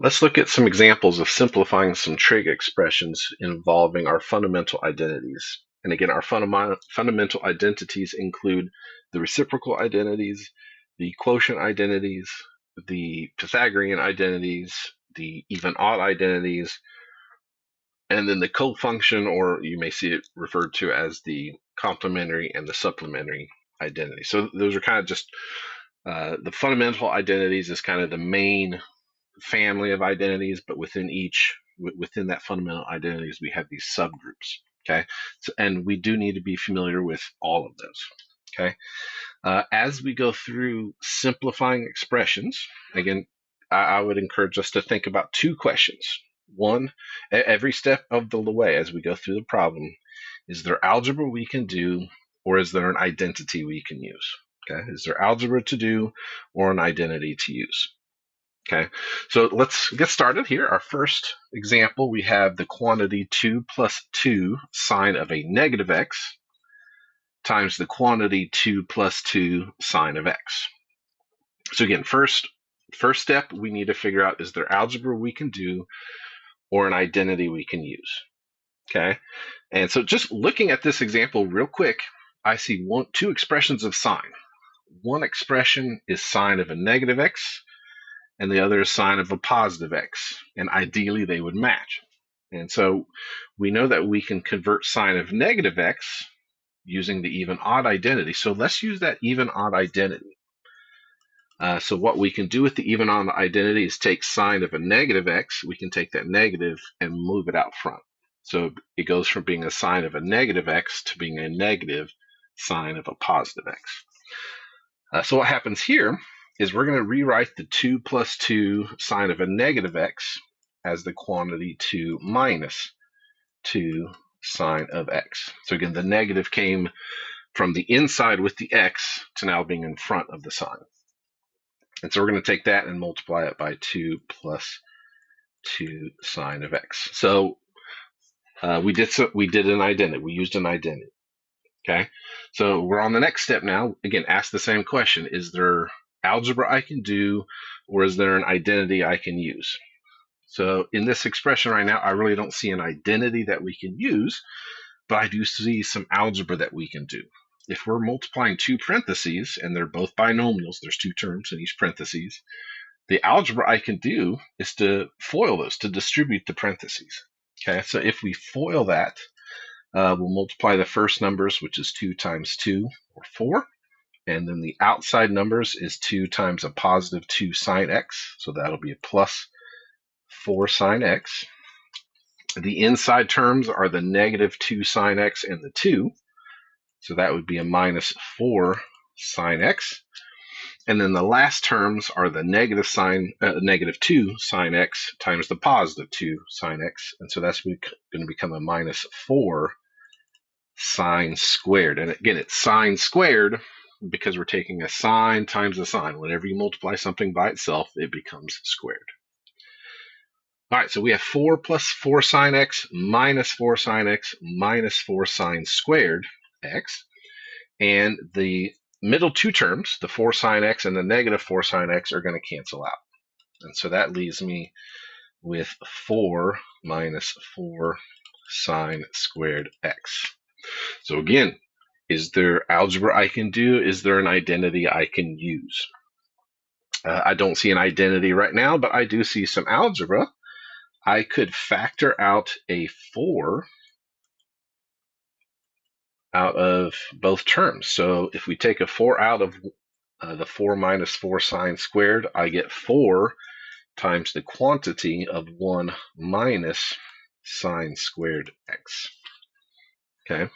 Let's look at some examples of simplifying some trig expressions involving our fundamental identities. And again, our fundamental identities include the reciprocal identities, the quotient identities, the Pythagorean identities, the even-odd identities, and then the cofunction, or you may see it referred to as the complementary and the supplementary identity. So those are kind of just the fundamental identities is kind of the main family of identities, but within that fundamental identities, we have these subgroups. Okay, and we do need to be familiar with all of those. Okay, as we go through simplifying expressions, again, I would encourage us to think about two questions. One, every step of the way as we go through the problem, is there algebra we can do, or is there an identity we can use? Okay, is there algebra to do or an identity to use? Okay, so let's get started here. Our first example, we have the quantity 2 plus 2 sine of a negative x times the quantity 2 plus 2 sine of x. So again, first step, we need to figure out, is there algebra we can do or an identity we can use? Okay, and so just looking at this example real quick, I see two expressions of sine. One expression is sine of a negative x, and the other is sine of a positive x, and ideally they would match. And so we know that we can convert sine of negative x using the even-odd identity. So let's use that even-odd identity. So what we can do with the even-odd identity is take sine of a negative x, we can take that negative and move it out front. So it goes from being a sine of a negative x to being a negative sine of a positive x. So what happens here is we're going to rewrite the 2 plus 2 sine of a negative x as the quantity 2 minus 2 sine of x. So again, the negative came from the inside with the x to now being in front of the sign. And so we're going to take that and multiply it by 2 plus 2 sine of x. So we did an identity. We used an identity. Okay, so we're on the next step now. Again, ask the same question: is there algebra I can do, or is there an identity I can use? So in this expression right now, I really don't see an identity that we can use, but I do see some algebra that we can do. If we're multiplying two parentheses and they're both binomials, there's two terms in each parentheses, the algebra I can do is to FOIL those, to distribute the parentheses. Okay, so if we FOIL that, we'll multiply the first numbers, which is 2 times 2, or 4. And then the outside numbers is 2 times a positive 2 sine x. So that'll be a plus 4 sine x. The inside terms are the negative 2 sine x and the 2. So that would be a minus 4 sine x. And then the last terms are the negative 2 sine x times the positive 2 sine x. And so that's going to become a minus 4 sine squared. And again, it's sine squared because we're taking a sine times a sine. Whenever you multiply something by itself, it becomes squared. All right, so we have 4 plus 4 sine x minus 4 sine x minus 4 sine squared x. And the middle two terms, the 4 sine x and the negative 4 sine x, are going to cancel out. And so that leaves me with 4 minus 4 sine squared x. So again, is there algebra I can do? Is there an identity I can use? I don't see an identity right now, but I do see some algebra. I could factor out a 4 out of both terms. So if we take a 4 out of the 4 minus 4 sine squared, I get 4 times the quantity of 1 minus sine squared x. Okay,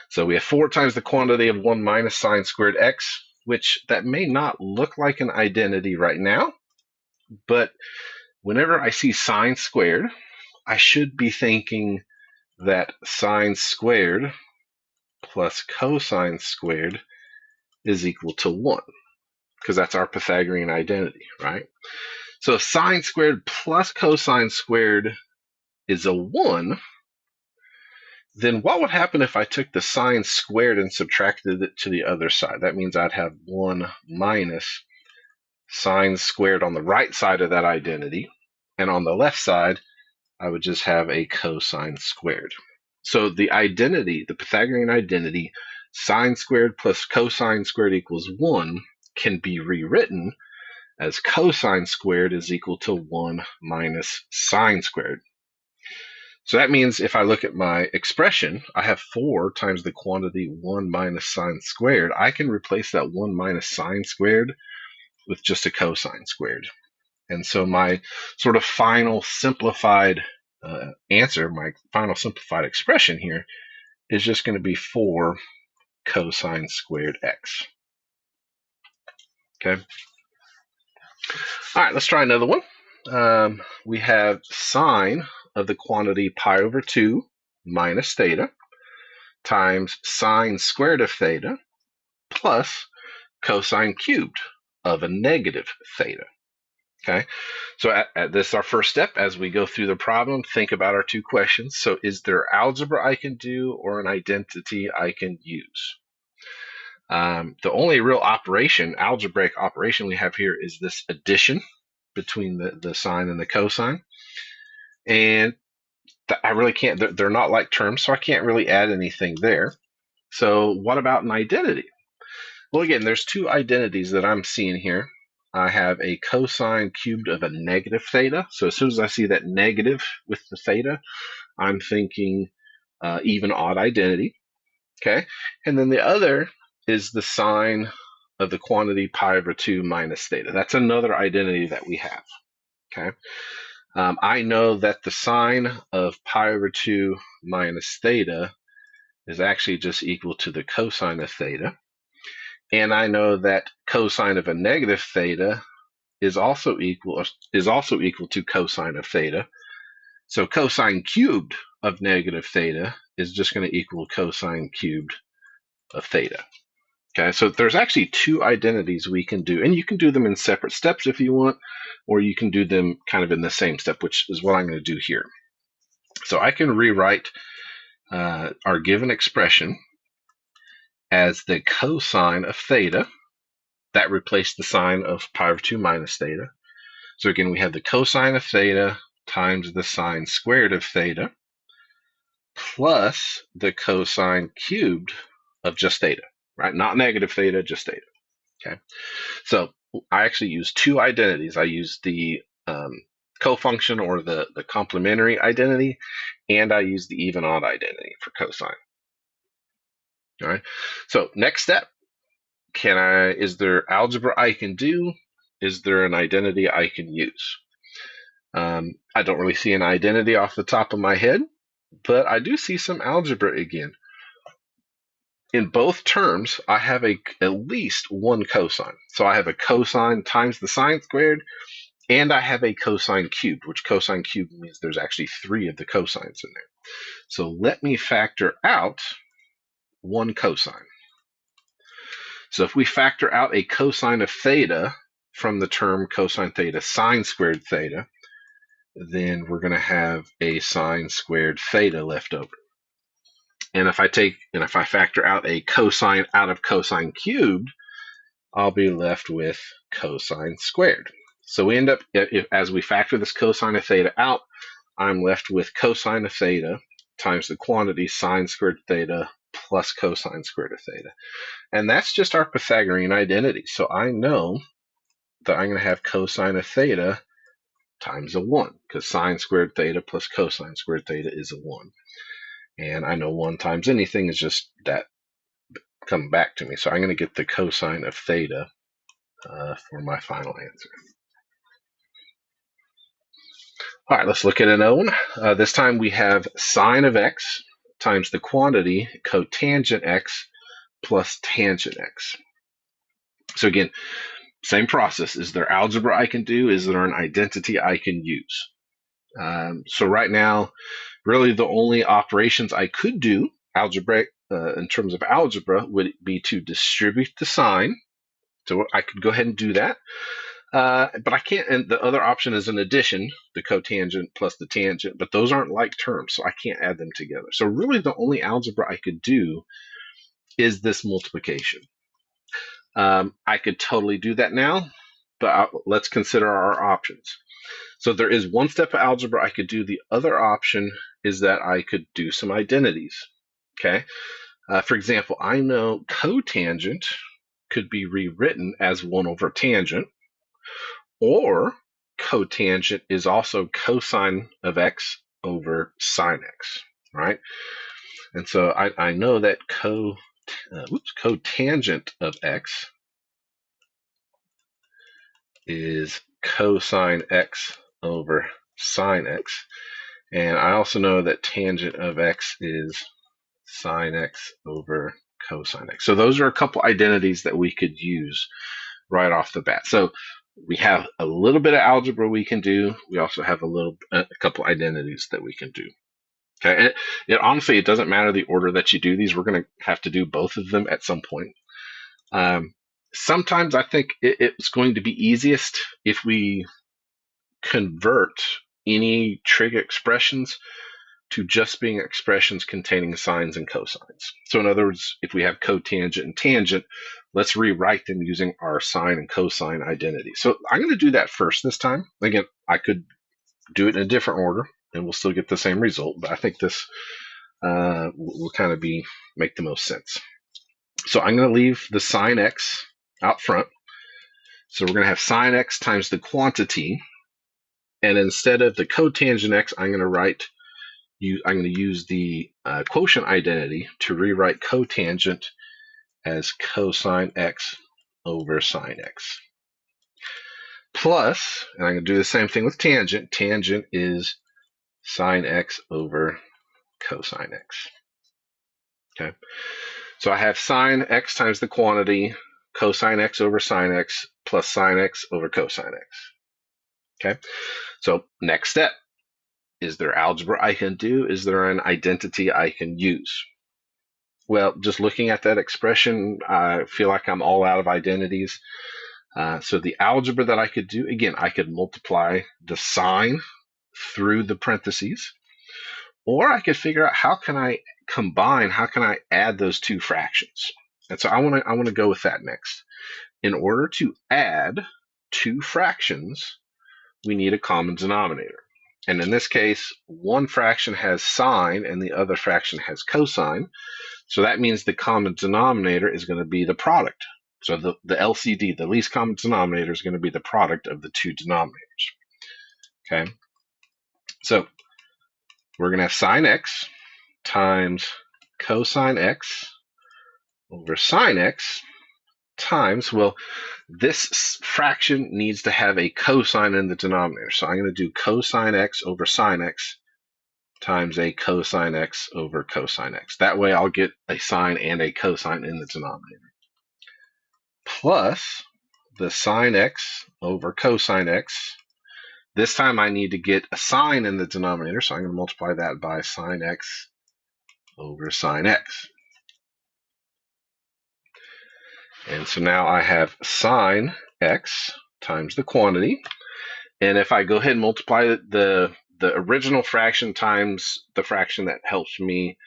so we have 4 times the quantity of 1 minus sine squared x, which that may not look like an identity right now, but whenever I see sine squared, I should be thinking that sine squared plus cosine squared is equal to 1, because that's our Pythagorean identity, right? So if sine squared plus cosine squared is a 1, then what would happen if I took the sine squared and subtracted it to the other side? That means I'd have 1 minus sine squared on the right side of that identity, And on the left side, I would just have a cosine squared. So the identity, the Pythagorean identity, sine squared plus cosine squared equals 1 can be rewritten as cosine squared is equal to 1 minus sine squared. So that means if I look at my expression, I have 4 times the quantity 1 minus sine squared. I can replace that 1 minus sine squared with just a cosine squared. And so my sort of final simplified answer, my final simplified expression here is just going to be 4 cosine squared x. Okay. All right, let's try another one. We have sine of the quantity pi over 2 minus theta times sine squared of theta plus cosine cubed of a negative theta. Okay, so at this, our first step, as we go through the problem, think about our 2 questions. So is there algebra I can do or an identity I can use? The only real operation, algebraic operation we have here is this addition between the sine and the cosine. And I really can't, they're not like terms, so I can't really add anything there. So what about an identity? Well, again, there's 2 identities that I'm seeing here. I have a cosine cubed of a negative theta. So as soon as I see that negative with the theta, I'm thinking even odd identity. Okay. And then the other is the sine of the quantity pi over 2 minus theta. That's another identity that we have. Okay. I know that the sine of pi over 2 minus theta is actually just equal to the cosine of theta. And I know that cosine of a negative theta is also equal to cosine of theta. So cosine cubed of negative theta is just going to equal cosine cubed of theta. Okay, so there's actually 2 identities we can do, and you can do them in separate steps if you want, or you can do them kind of in the same step, which is what I'm going to do here. So I can rewrite our given expression as the cosine of theta. That replaced the sine of pi over 2 minus theta. So again, we have the cosine of theta times the sine squared of theta plus the cosine cubed of just theta, right? Not negative theta, just theta. Okay. So I actually use 2 identities. I use the cofunction or the complementary identity, and I use the even odd identity for cosine. All right. So next step, is there algebra I can do? Is there an identity I can use? I don't really see an identity off the top of my head, but I do see some algebra again. In both terms, I have at least 1 cosine. So I have a cosine times the sine squared, and I have a cosine cubed, which cosine cubed means there's actually 3 of the cosines in there. So let me factor out 1 cosine. So if we factor out a cosine of theta from the term cosine theta sine squared theta, then we're going to have a sine squared theta left over. And if I factor out a cosine out of cosine cubed, I'll be left with cosine squared. So we end up, as we factor this cosine of theta out, I'm left with cosine of theta times the quantity sine squared theta plus cosine squared of theta. And that's just our Pythagorean identity. So I know that I'm going to have cosine of theta times a 1, because sine squared theta plus cosine squared theta is a 1. And I know 1 times anything is just that come back to me. So I'm going to get the cosine of theta for my final answer. All right, let's look at another one. This time we have sine of x times the quantity cotangent x plus tangent x. So again, same process. Is there algebra I can do? Is there an identity I can use? So right now, really the only operations I could do algebraic in terms of algebra would be to distribute the sign. So I could go ahead and do that. But I can't, and the other option is an addition, the cotangent plus the tangent, but those aren't like terms, so I can't add them together. So really the only algebra I could do is this multiplication. I could totally do that now, but let's consider our options. So there is one step of algebra I could do. The other option is that I could do some identities. Okay. For example, I know cotangent could be rewritten as 1 over tangent, or cotangent is also cosine of x over sine x, right? And so I know that cotangent of x is cosine x over sine x. And I also know that tangent of x is sine x over cosine x. So those are a couple identities that we could use right off the bat. So we have a little bit of algebra we can do. We also have a couple identities that we can do. Okay. Honestly, it doesn't matter the order that you do these. We're going to have to do both of them at some point. Sometimes I think it's going to be easiest if we convert any trig expressions to just being expressions containing sines and cosines. So in other words, if we have cotangent and tangent, let's rewrite them using our sine and cosine identity. So I'm going to do that first this time. Again, I could do it in a different order and we'll still get the same result, but I think this will kind of make the most sense. So I'm going to leave the sine x out front. So we're going to have sine x times the quantity, and instead of the cotangent x, I'm going to use the quotient identity to rewrite cotangent as cosine x over sine x. Plus, and I'm going to do the same thing with tangent. Tangent is sine x over cosine x. Okay. So I have sine x times the quantity, cosine x over sine x, plus sine x over cosine x. Okay. So next step. Is there algebra I can do? Is there an identity I can use? Well, just looking at that expression, I feel like I'm all out of identities. So the algebra that I could do, again, I could multiply the sine through the parentheses, or I could figure out how can I add those two fractions. And so I want to go with that next. In order to add two fractions, we need a common denominator. And in this case, one fraction has sine and the other fraction has cosine. So that means the common denominator is going to be the product. So the LCD, the least common denominator, is going to be the product of the two denominators. Okay. So we're going to have sine x times cosine x over sine x times, well, this fraction needs to have a cosine in the denominator. So I'm going to do cosine x over sine x times a cosine x over cosine x. That way I'll get a sine and a cosine in the denominator. Plus the sine x over cosine x. This time I need to get a sine in the denominator, so I'm going to multiply that by sine x over sine x. And so now I have sine x times the quantity. And if I go ahead and multiply the original fraction times the fraction that helps me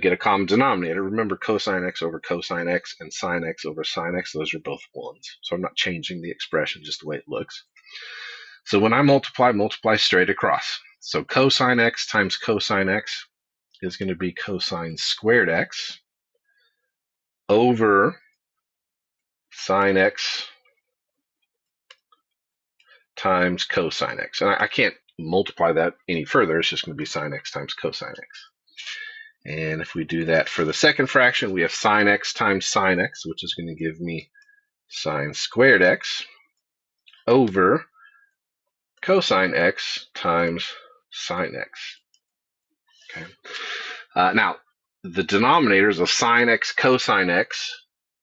get a common denominator, remember cosine x over cosine x and sine x over sine x, those are both ones. So I'm not changing the expression, just the way it looks. So when I multiply straight across. So cosine x times cosine x is going to be cosine squared x over sine x times cosine x. And I can't multiply that any further. It's just going to be sine x times cosine x. And if we do that for the second fraction, we have sine x times sine x, which is going to give me sine squared x over cosine x times sine x. Okay. Now, the denominators of sine x cosine x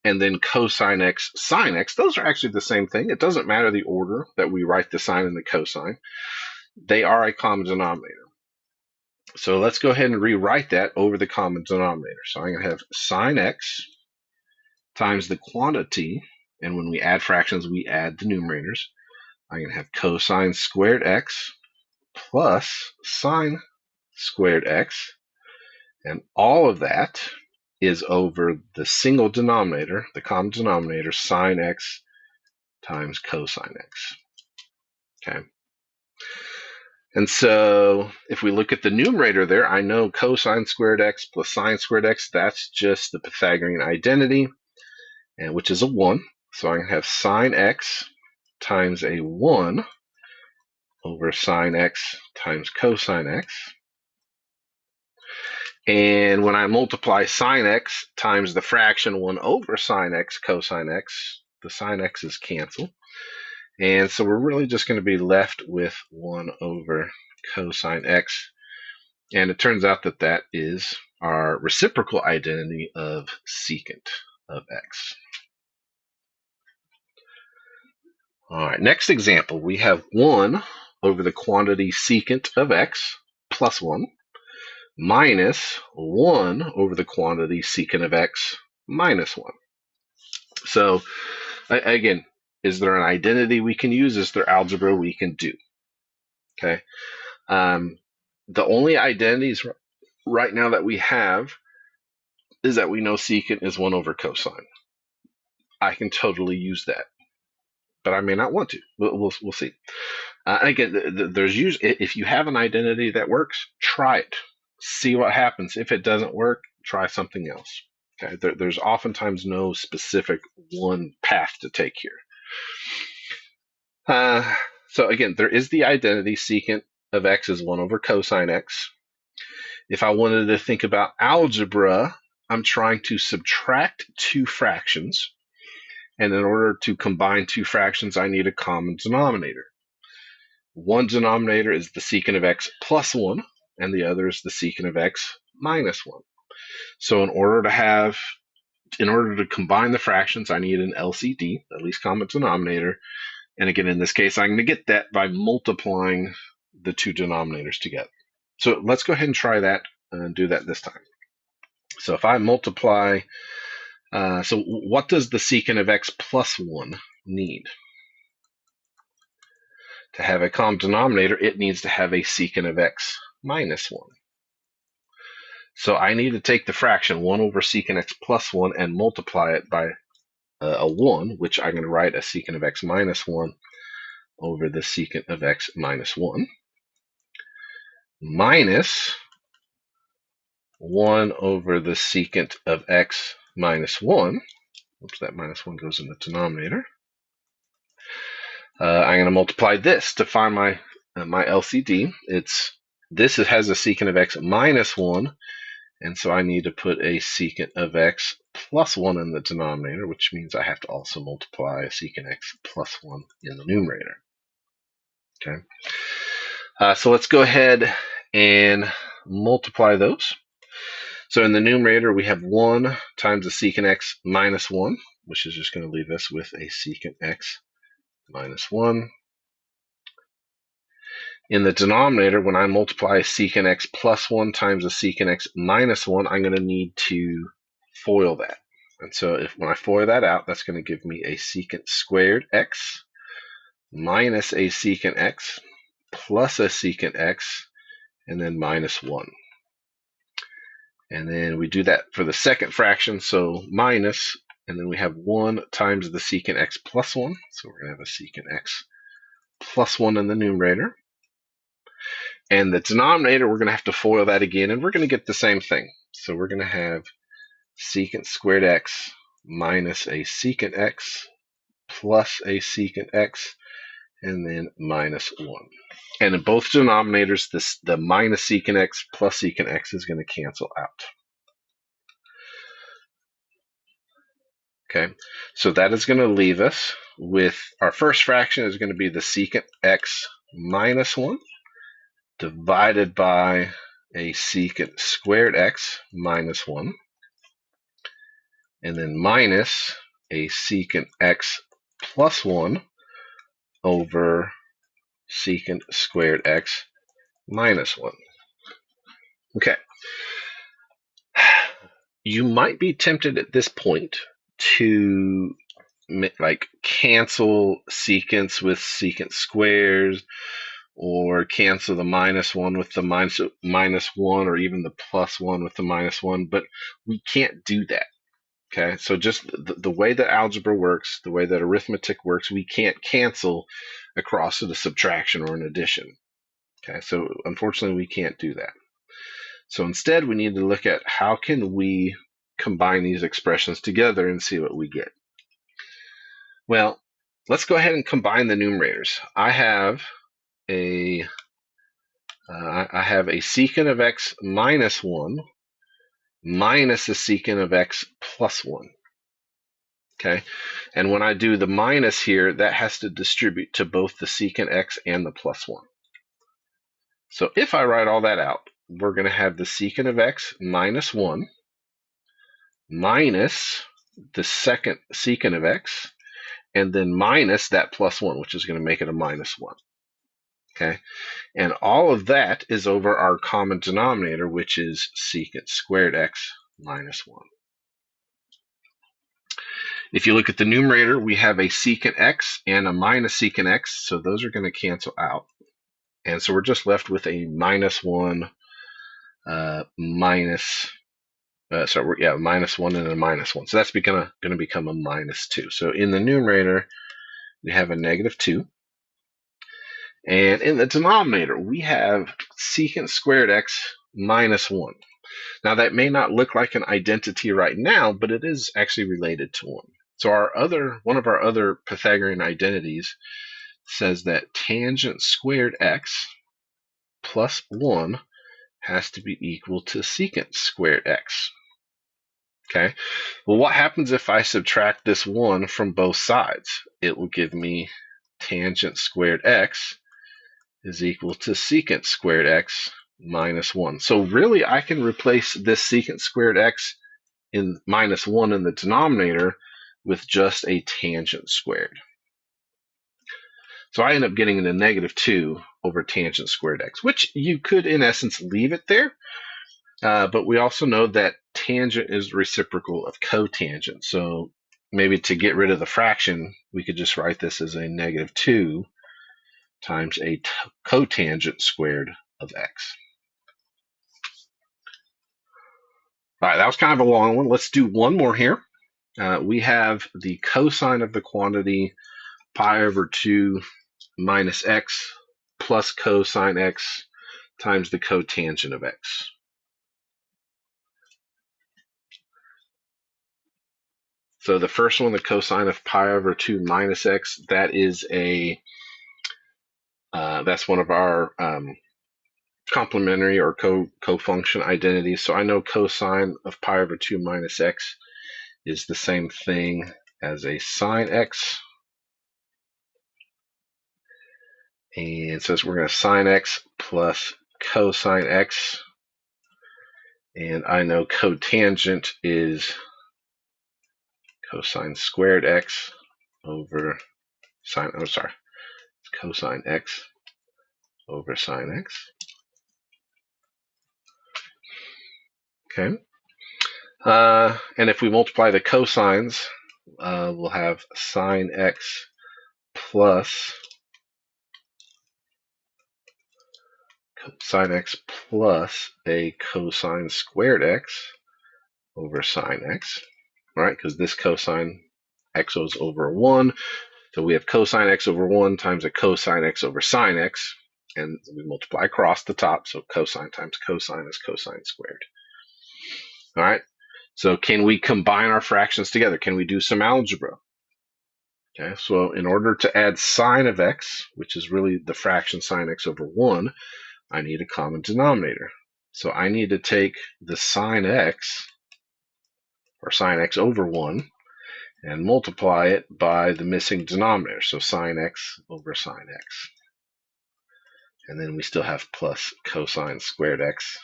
and then cosine x sine x, those are actually the same thing. It doesn't matter the order that we write the sine and the cosine. They are a common denominator. So let's go ahead and rewrite that over the common denominator. So I'm going to have sine x times the quantity, and when we add fractions, we add the numerators. I'm going to have cosine squared x plus sine squared x, and all of that is over the single denominator, the common denominator, sine x times cosine x. Okay. And so if we look at the numerator there, I know cosine squared x plus sine squared x, that's just the Pythagorean identity, and which is a 1. So I can have sine x times a 1 over sine x times cosine x. And when I multiply sine x times the fraction 1 over sine x cosine x, the sine x's cancel. And so we're really just going to be left with 1 over cosine x. And it turns out that that is our reciprocal identity of secant of x. All right, next example, we have 1 over the quantity secant of x plus 1 minus 1 over the quantity secant of x minus 1. So again, is there an identity we can use? Is there algebra we can do? Okay. The only identities right now that we have is that we know secant is 1 over cosine. I can totally use that, but I may not want to. We'll see. Again, there's usually, if you have an identity that works, try it. See what happens. If it doesn't work, try something else. Okay, there's oftentimes no specific one path to take here. So again, there is the identity secant of x is 1 over cosine x. If I wanted to think about algebra, I'm trying to subtract two fractions. And in order to combine two fractions, I need a common denominator. One denominator is the secant of x plus 1, and the other is the secant of x minus 1. So in order to combine the fractions, I need an LCD, at least common denominator. And again, in this case, I'm going to get that by multiplying the two denominators together. So let's go ahead and try that and do that this time. So if I multiply, so what does the secant of x plus 1 need? To have a common denominator, it needs to have a secant of x minus 1. So I need to take the fraction 1 over secant x plus 1 and multiply it by a 1, which I'm going to write as secant of x minus 1 over the secant of x minus 1, minus 1 over the secant of x minus 1. Oops, that minus 1 goes in the denominator. I'm going to multiply this to find my LCD. This has a secant of x minus 1, and so I need to put a secant of x plus 1 in the denominator, which means I have to also multiply a secant x plus 1 in the numerator. Okay. So let's go ahead and multiply those. So in the numerator, we have 1 times the secant x minus 1, which is just going to leave us with a secant x minus 1. In the denominator, when I multiply secant x plus 1 times a secant x minus 1, I'm going to need to FOIL that. And so when I FOIL that out, that's going to give me a secant squared x minus a secant x plus a secant x, and then minus 1. And then we do that for the second fraction, so minus, and then we have 1 times the secant x plus 1. So we're going to have a secant x plus 1 in the numerator. And the denominator, we're going to have to FOIL that again, and we're going to get the same thing. So we're going to have secant squared x minus a secant x plus a secant x, and then minus 1. And in both denominators, the minus secant x plus secant x is going to cancel out. Okay, so that is going to leave us with our first fraction is going to be the secant x minus 1 divided by a secant squared x minus 1, and then minus a secant x plus 1 over secant squared x minus 1. Okay. You might be tempted at this point to cancel secants with secant squares, or cancel the minus 1 with the minus 1, or even the plus 1 with the minus 1, but we can't do that. Okay, so just the way that algebra works, the way that arithmetic works, we can't cancel across to a subtraction or an addition. Okay, so unfortunately we can't do that. So instead we need to look at how can we combine these expressions together and see what we get. Well, let's go ahead and combine the numerators. I have a secant of x minus 1 minus a secant of x plus 1. Okay, and when I do the minus here, that has to distribute to both the secant x and the plus 1. So if I write all that out, we're going to have the secant of x minus 1 minus the second secant of x, and then minus that plus 1, which is going to make it a minus 1. Okay, and all of that is over our common denominator, which is secant squared x minus 1. If you look at the numerator, we have a secant x and a minus secant x, so those are going to cancel out. And so we're just left with a minus 1 minus 1 and a minus 1. So that's going to become a minus 2. So in the numerator, we have a negative 2. And in the denominator, we have secant squared x minus 1. Now, that may not look like an identity right now, but it is actually related to 1. So one of our other Pythagorean identities says that tangent squared x plus 1 has to be equal to secant squared x. Okay, well, what happens if I subtract this 1 from both sides? It will give me tangent squared x is equal to secant squared x minus 1. So really, I can replace this secant squared x in minus 1 in the denominator with just a tangent squared. So I end up getting a negative 2 over tangent squared x, which you could, in essence, leave it there. But we also know that tangent is reciprocal of cotangent. So maybe to get rid of the fraction, we could just write this as a negative 2 times a cotangent squared of x. All right, that was kind of a long one. Let's do one more here. We have the cosine of the quantity pi over 2 minus x plus cosine x times the cotangent of x. So the first one, the cosine of pi over 2 minus x, that is that's one of our complementary or co-function identities. So I know cosine of pi over 2 minus x is the same thing as a sine x. And so we're going to sine x plus cosine x. And I know cotangent is cosine squared x over sine, cosine x over sine x. Okay. And if we multiply the cosines, we'll have sine x plus sine x plus a cosine squared x over sine x, right? Because this cosine x goes over 1. So we have cosine x over 1 times a cosine x over sine x, and we multiply across the top. So cosine times cosine is cosine squared. All right. So can we combine our fractions together? Can we do some algebra? Okay, so in order to add sine of x, which is really the fraction sine x over 1, I need a common denominator. So I need to take the sine x, or sine x over 1, and multiply it by the missing denominator, so sine x over sine x. And then we still have plus cosine squared x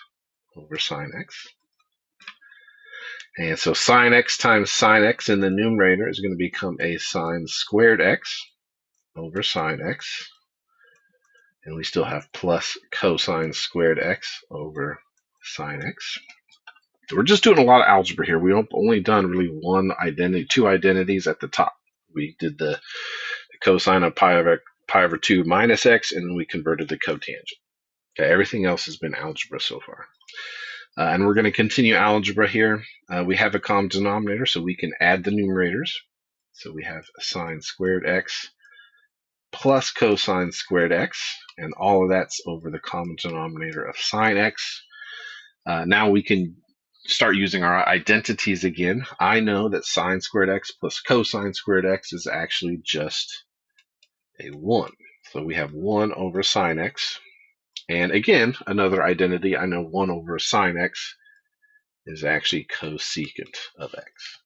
over sine x. And so sine x times sine x in the numerator is going to become a sine squared x over sine x. And we still have plus cosine squared x over sine x. So we're just doing a lot of algebra here. We've only done really one identity, two identities at the top. We did the cosine of pi over 2 minus x, and then we converted the cotangent. Okay, everything else has been algebra so far. And we're going to continue algebra here. We have a common denominator, so we can add the numerators. So we have sine squared x plus cosine squared x, and all of that's over the common denominator of sine x. Now we can start using our identities again. I know that sine squared x plus cosine squared x is actually just a 1. So we have 1 over sine x. And again, another identity, I know 1 over sine x is actually cosecant of x.